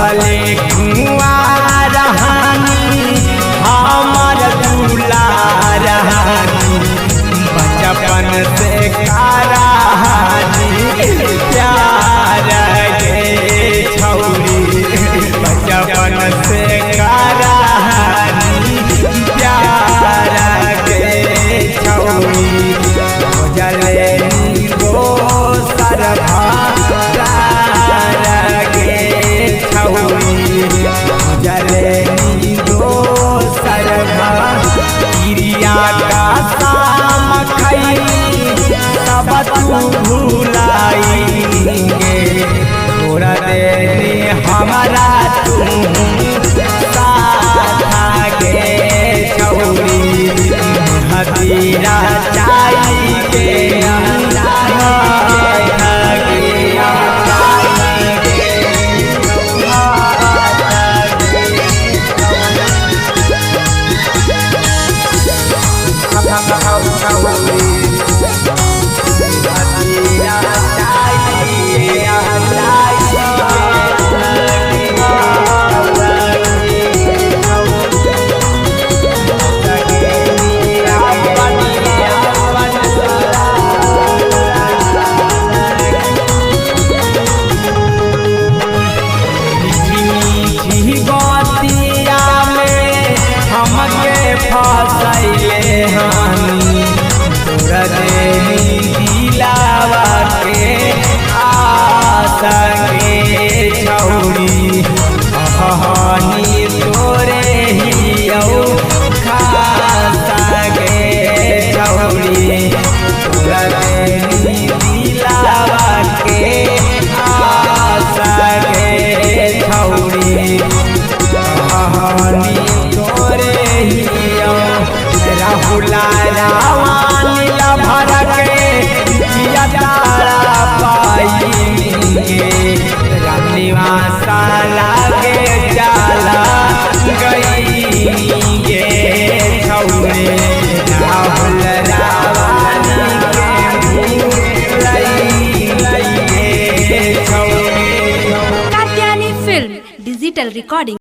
जबले कुंवार हानी हमर दुलार हानी बचपन से कराहानी प्यार गे छौरी बचपन से कराहानी प्यार गे छौरी जले गो सरभा जले दो सरभा क्रिया का शाम खैली सब तू भुलाएंगे छोड़ देने हमारा तुम साथ गे छौरी हतीरा चाहिए फसैले हानी तोरा देनी दिलावा के आशा गे छौरी हानी तोरे हियौ खासा गे छौरी तोरा देनी दिलावा के आशा गे छौरी हानी तोरे राहुला रावानी भर के जिया तारा पाएंगे रामनिवासा लागे जाला गईगे छौरे राहुल रावानी के छौरे कात्यायनी फिल्म डिजिटल रिकॉर्डिंग।